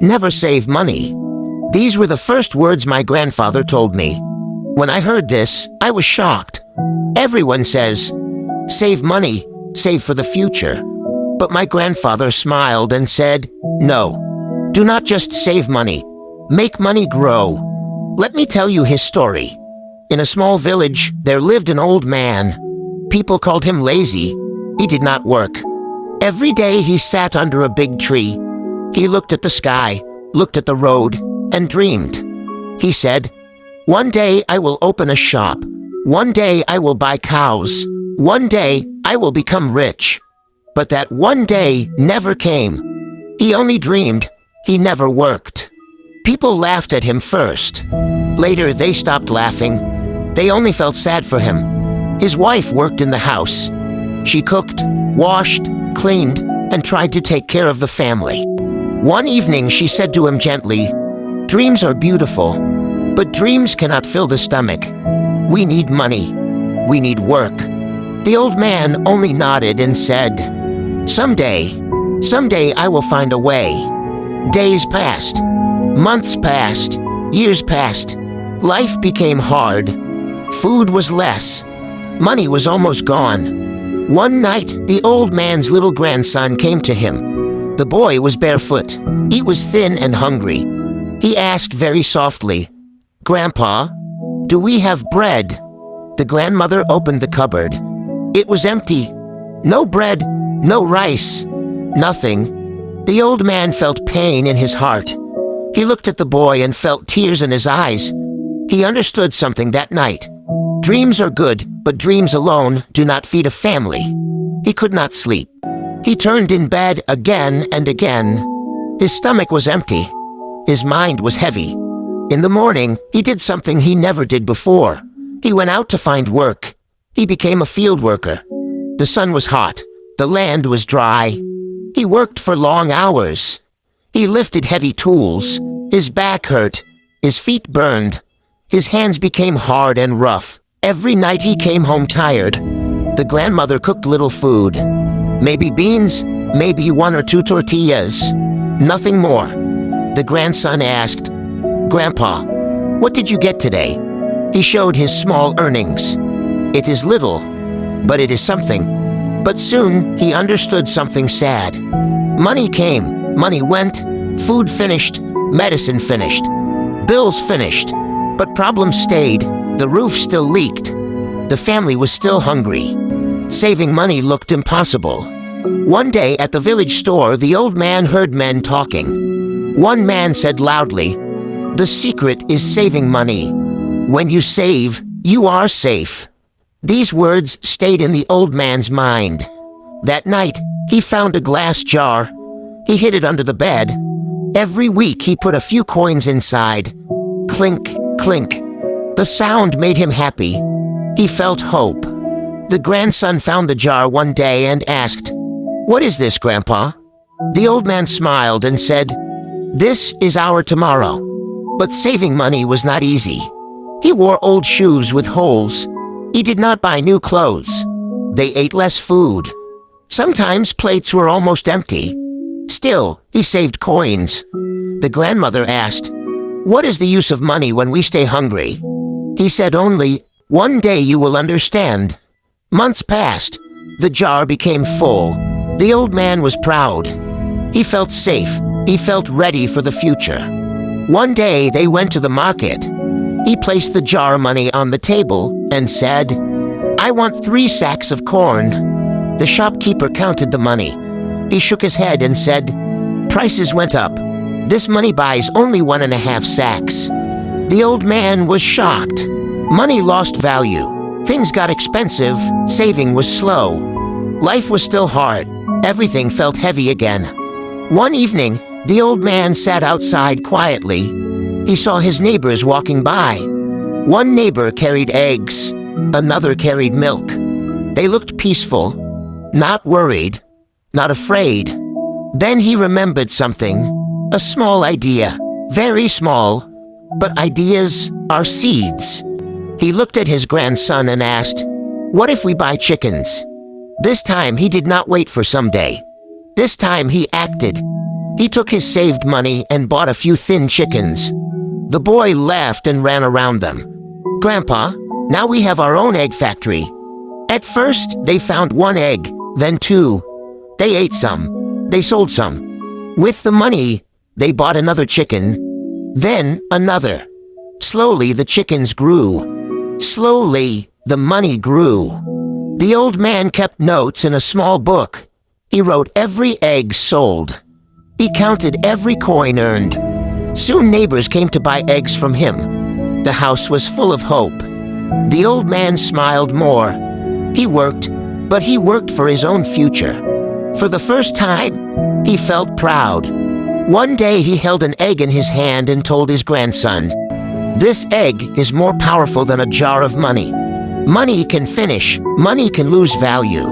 Never save money. These were the first words my grandfather told me. When I heard this, I was shocked. Everyone says, save money, save for the future. But my grandfather smiled and said, no, do not just save money. Make money grow. Let me tell you his story. In a small village, there lived an old man. People called him lazy. He did not work. Every day he sat under a big tree. He looked at the sky, looked at the road, and dreamed. He said, one day I will open a shop. One day I will buy cows. One day I will become rich. But that one day never came. He only dreamed. He never worked. People laughed at him first. Later they stopped laughing. They only felt sad for him. His wife worked in the house. She cooked, washed, cleaned, and tried to take care of the family. One evening she said to him gently, dreams are beautiful, but dreams cannot fill the stomach. We need money. We need work. The old man only nodded and said, someday I will find a way. Days passed. Months passed. Years passed. Life became hard. Food was less. Money was almost gone. One night, the old man's little grandson came to him. The boy was barefoot. He was thin and hungry. He asked very softly, Grandpa, do we have bread? The grandmother opened the cupboard. It was empty. No bread, no rice, nothing. The old man felt pain in his heart. He looked at the boy and felt tears in his eyes. He understood something that night. Dreams are good, but dreams alone do not feed a family. He could not sleep. He turned in bed again and again. His stomach was empty. His mind was heavy. In the morning, he did something he never did before. He went out to find work. He became a field worker. The sun was hot. The land was dry. He worked for long hours. He lifted heavy tools. His back hurt. His feet burned. His hands became hard and rough. Every night he came home tired. The grandmother cooked little food. Maybe beans, maybe 1 or 2 tortillas. Nothing more. The grandson asked, Grandpa, what did you get today? He showed his small earnings. It is little, but it is something. But soon he understood something sad. Money came, money went, food finished, medicine finished, bills finished, but problems stayed. The roof still leaked. The family was still hungry. Saving money looked impossible. One day at the village store, the old man heard men talking. One man said loudly, the secret is saving money. When you save, you are safe. These words stayed in the old man's mind. That night, he found a glass jar. He hid it under the bed. Every week, he put a few coins inside. Clink, clink. The sound made him happy. He felt hope. The grandson found the jar one day and asked, What is this, Grandpa? The old man smiled and said, This is our tomorrow. But saving money was not easy. He wore old shoes with holes. He did not buy new clothes. They ate less food. Sometimes plates were almost empty. Still, he saved coins. The grandmother asked, What is the use of money when we stay hungry? He said only, One day you will understand. Months passed. The jar became full. The old man was proud. He felt safe. He felt ready for the future. One day they went to the market. He placed the jar money on the table and said, I want 3 sacks of corn. The shopkeeper counted the money. He shook his head and said, Prices went up. This money buys only 1.5 sacks. The old man was shocked. Money lost value. Things got expensive. Saving was slow. Life was still hard. Everything felt heavy again. One evening, the old man sat outside quietly. He saw his neighbors walking by. One neighbor carried eggs. Another carried milk. They looked peaceful, not worried, not afraid. Then he remembered something. A small idea. Very small. But ideas are seeds. He looked at his grandson and asked, What if we buy chickens? This time he did not wait for someday. This time he acted. He took his saved money and bought a few thin chickens. The boy laughed and ran around them. "Grandpa, now we have our own egg factory." At first, they found one egg, then two. They ate some. They sold some. With the money, they bought another chicken, then another. Slowly, the chickens grew. Slowly, the money grew. The old man kept notes in a small book. He wrote every egg sold. He counted every coin earned. Soon neighbors came to buy eggs from him. The house was full of hope. The old man smiled more. He worked, but he worked for his own future. For the first time, he felt proud. One day he held an egg in his hand and told his grandson, "This egg is more powerful than a jar of money. Money can finish, money can lose value.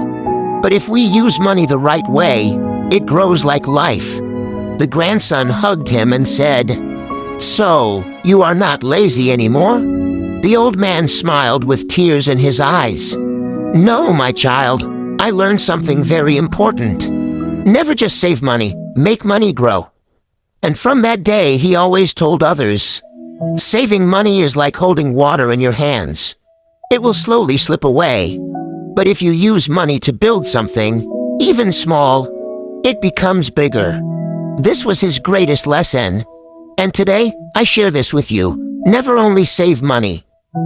But if we use money the right way, it grows like life." The grandson hugged him and said, "So, you are not lazy anymore?" The old man smiled with tears in his eyes. "No, my child, I learned something very important. Never just save money, make money grow." And from that day, he always told others, "Saving money is like holding water in your hands. It will slowly slip away. But if you use money to build something, even small, it becomes bigger." This was his greatest lesson. And today, I share this with you. Never only save money.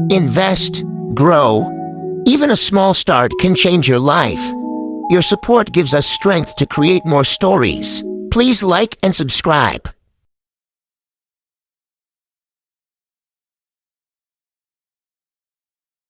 Invest, grow. Even a small start can change your life. Your support gives us strength to create more stories. Please like and subscribe.